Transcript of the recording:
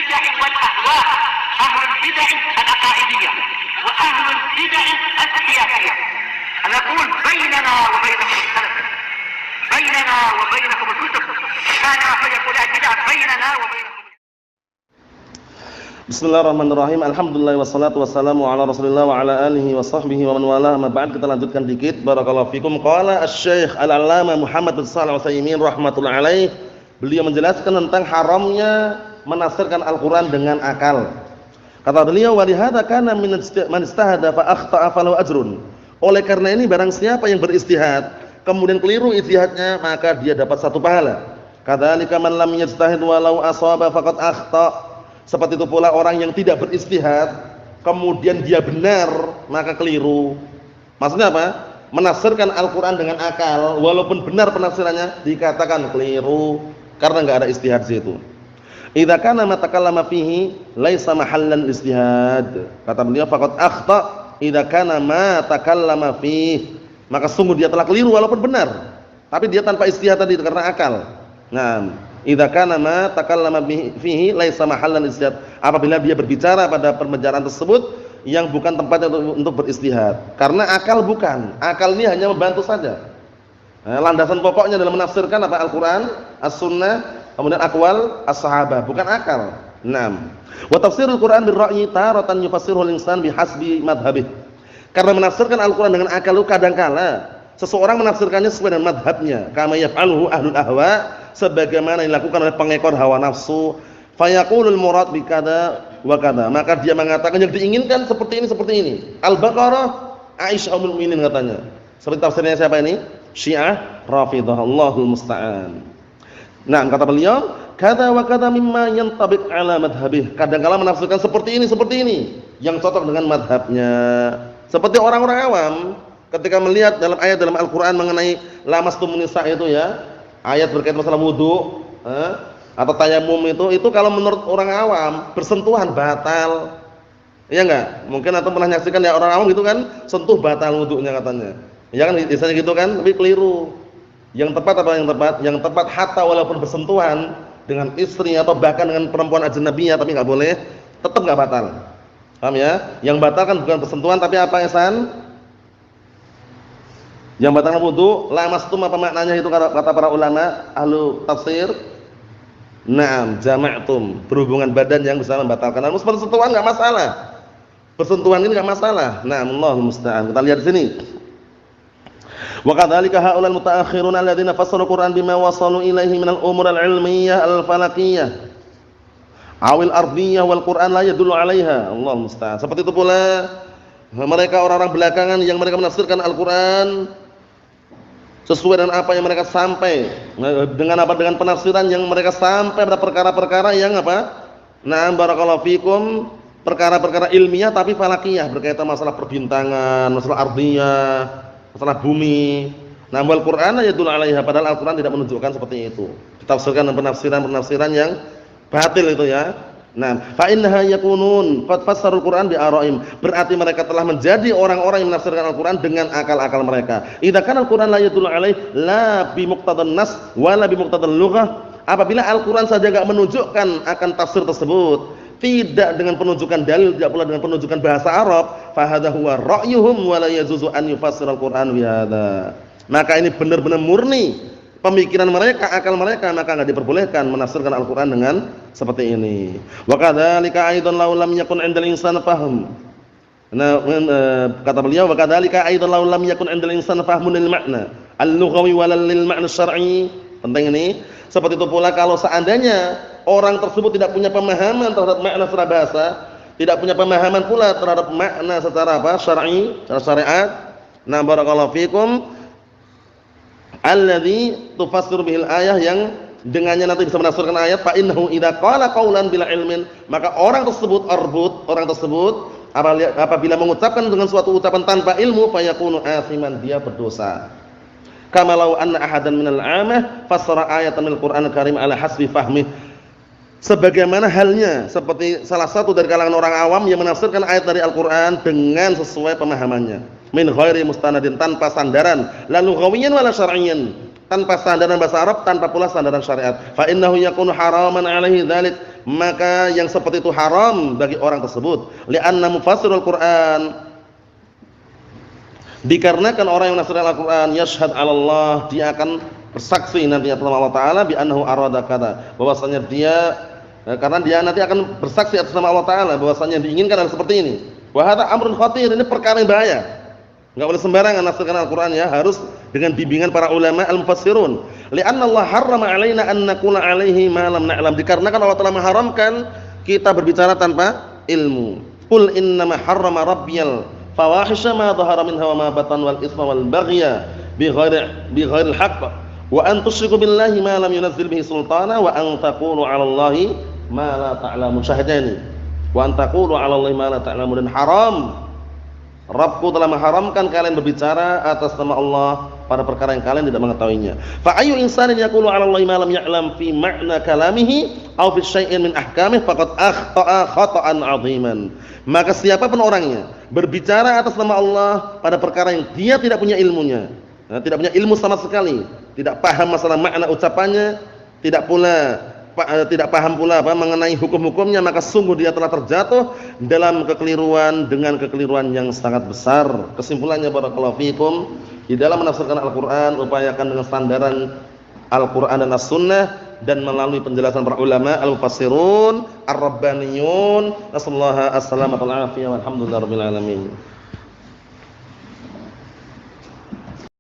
البدع والأهواء، أهل البدع العقائدية وأهل البدع السياسية. نقول بيننا وبينكم السلف، بيننا وبينكم الكتب، كان فيقول البدع بيننا وبينكم. Bismillahirrahmanirrahim. Alhamdulillah wassalatu wassalamu ala Rasulillah wa ala alihi wa sahbihi wa man wala. Ma ba'd, kita lanjutkan dikit. Barakallahu fikum. Qala Asy-Syaikh Al-'Allamah Muhammad bin Shalih Al-Utsaimin rahimatullah alaih. Beliau menjelaskan tentang haramnya menafsirkan Al-Qur'an dengan akal. Kata beliau, wa lihadza kana man istahada fa akhta'a falahu ajrun. Oleh karena ini barang siapa yang beristihad kemudian keliru ijtihadnya, maka dia dapat satu pahala. Kadzalika man lam yajtahid walau asaba faqad akhta'. Seperti itu pula orang yang tidak beristihad kemudian dia benar maka keliru. Maksudnya apa? Menafsirkan Al-Qur'an dengan akal walaupun benar penafsirannya dikatakan keliru karena enggak ada istihad di situ. Idza kana ma takallama fihi laisa mahallan istihad. Kata beliau faqad akhta idza kana ma takallama fihi. Maka sungguh dia telah keliru walaupun benar. Tapi dia tanpa istihad tadi karena akal. Nah, idza kana ma takallama fihi laisa mahallan istihad. Apabila dia berbicara pada pembicaraan tersebut yang bukan tempatnya untuk beristihad. Karena akal bukan. Akal ini hanya membantu saja. Nah, landasan pokoknya dalam menafsirkan apa Al-Qur'an, As-Sunnah, kemudian aqwal as-sahabah, bukan akal. 6. Wa tafsirul Qur'an bil ra'yi taratan yufassirul insan bihasbi madhhabih. Karena menafsirkan Al-Qur'an dengan akal itu kadangkala seseorang menafsirkannya sesuai dengan madhabnya, kama yaf'aluhu ahlul ahwa, sebagaimana dilakukan oleh pengekor hawa nafsu. Fayaqulul murad bi kada wa kada, maka dia mengatakan yang diinginkan seperti ini. Al-Baqarah Aisyah ummul mukminin katanya. Seperti tafsirnya siapa ini? Syiah Rafidhah, Allahul musta'an. Nah, kata beliau, kada wa kada mimma yantabiq ala madhhabih. Kadang-kala menafsirkan seperti ini yang cocok dengan madhabnya. Seperti orang-orang awam ketika melihat dalam ayat dalam Al-Qur'an mengenai lamastumun nisa itu ya, ayat berkaitan masalah wudu atau tayamum itu kalau menurut orang awam bersentuhan batal. Iya enggak? Mungkin atau pernah nyaksikan ya orang awam gitu kan, sentuh batal wudunya katanya. Ya kan biasanya gitu kan, tapi keliru. Yang tepat apa yang tepat? Yang tepat hatta walaupun bersentuhan dengan istri atau bahkan dengan perempuan ajnabiyah tapi enggak boleh, tetap enggak batal. Paham ya? Yang batal kan bukan bersentuhan tapi apa, Ihsan? Yang batalkan wudu, lamastum apa maknanya itu kata para ulama ahlu tafsir? Naam, jama'tum, berhubungan badan yang bisa membatalkan. Namun bersentuhan enggak masalah. Bersentuhan ini enggak masalah. Naam, Allahul musta'an. Kita lihat di sini. Wa kadzalika haulal mutaakhiruna alladziina fassaru Qur'an bima wasalu ilaihi minal umur al-ilmiyyah al-falakiyah awil ardhiyyah wal Qur'an la yadullu 'alaiha. Allahul musta'an. Seperti itu pula mereka orang-orang belakangan yang mereka menafsirkan Al-Qur'an sesuai dengan apa yang mereka sampai dengan penafsiran yang mereka sampai pada perkara-perkara yang apa? Na'am barakallahu fikum, perkara-perkara ilmiah tapi falakiyah, berkaitan masalah perbintangan, masalah ardhiyah, masalah bumi. Nah, wal Qur'an yadullu 'alaiha, padahal Al-Qur'an tidak menunjukkan seperti itu. Ditafsirkan dengan penafsiran yang batil itu ya. Nah, fa innaha yakunun qad fassarul Qur'an bi ara'im. Berarti mereka telah menjadi orang-orang yang menafsirkan Al-Qur'an dengan akal-akal mereka. Idza kana Al-Qur'an la yadullu 'alaihi la bi muqtadan nas wa la bi muqtadal lughah. Apabila Al-Qur'an saja enggak menunjukkan akan tafsir tersebut, tidak dengan penunjukan dalil, tidak pula dengan penunjukan bahasa Arab, fa hadza huwa ra'yuhum wa la yajuzu an yufassiral Qur'an bi hadza. Maka ini benar-benar murni pemikiran mereka, akal mereka, maka enggak diperbolehkan menafsirkan Al-Qur'an dengan seperti ini. Wa kadzalika aidan law lam yakun 'indal insani fahm. Nah, kata beliau wa kadzalika aidan law lam yakun 'indal insani fahmun lil ma'na al-lughawi wa lil ma'na syar'i. Penting ini. Seperti itu pula kalau seandainya orang tersebut tidak punya pemahaman terhadap makna secara bahasa, tidak punya pemahaman pula terhadap makna secara apa? Syar'i, secara syariat. Nah, barakallahu fikum, alladzi tufassiru bihil ayah, yang dengannya nanti bisa menafsirkan ayat. Fa innahu idza qala qaulan bila ilmin, maka orang tersebut apabila mengucapkan dengan suatu ucapan tanpa ilmu, fa yakunu asiman, dia berdosa. Kama law anna ahadan minal 'amah fassara ayatan minal Qur'anil Karim ala hasbi fahmi. Sebagaimana halnya seperti salah satu dari kalangan orang awam yang menafsirkan ayat dari Al-Qur'an dengan sesuai pemahamannya. Min ghairi mustanadin, tanpa sandaran, lalu ghawiyyan wala syar'iyyan, tanpa sandaran bahasa Arab, tanpa pula sandaran syariat. Fa innahu yakunu haraman 'alaihi dzalik, maka yang seperti itu haram bagi orang tersebut. Li'anna mufassirul Qur'an, dikarenakan orang yang menafsirkan Al-Qur'an yashhad 'ala Allah, dia akan bersaksi nantinya kepada Allah Taala bi annahu arada kada, bahwasanya dia karena dia nanti akan bersaksi atas nama Allah Taala bahwasanya diinginkan hal seperti ini. Wa hadza amrun khatir, ini perkara yang bahaya. Enggak boleh sembarangan menafsirkan Al-Qur'an ya, harus dengan bimbingan para ulama al-mufassirun. Li'anna Allah harrama 'alaina an naqula 'alaihi ma lam na'lam, dikarenakan Allah telah mengharamkan kita berbicara tanpa ilmu. Qul innama harrama rabbiyal fawahisha ma dhahara minha wa ma batan wal itsma wal baghya bighairil haqq wa an tusyriku billahi ma lam yunzil bihi sultana wa an taqulu 'ala Allahi ma la ta'lamun. Syahidnya ini, wa an taqulu 'ala Allahi ma la ta'lamun, dan haram, Rabbku telah mengharamkan kalian berbicara atas nama Allah pada perkara yang kalian tidak mengetahuinya. Fa ayyu insanin yaqulu 'ala Allahi ma lam ya'lam fi ma'na kalamihi aw fi syai'in min ahkamihi faqad akhta'a khata'an 'aziman. Maka siapapun orangnya berbicara atas nama Allah pada perkara yang dia tidak punya ilmunya, tidak punya ilmu sama sekali, tidak paham masalah makna ucapannya, tidak paham pula mengenai hukum-hukumnya, maka sungguh dia telah terjatuh dalam kekeliruan dengan kekeliruan yang sangat besar. Kesimpulannya barakallahu fikum, di dalam menafsirkan Al-Qur'an upayakan dengan standaran Al-Qur'an dan As-Sunnah dan melalui penjelasan para ulama al-mufassirun ar-rabbaniyun. Nasallahu as-salamata wal afiyah walhamdulillahirabbil alamin.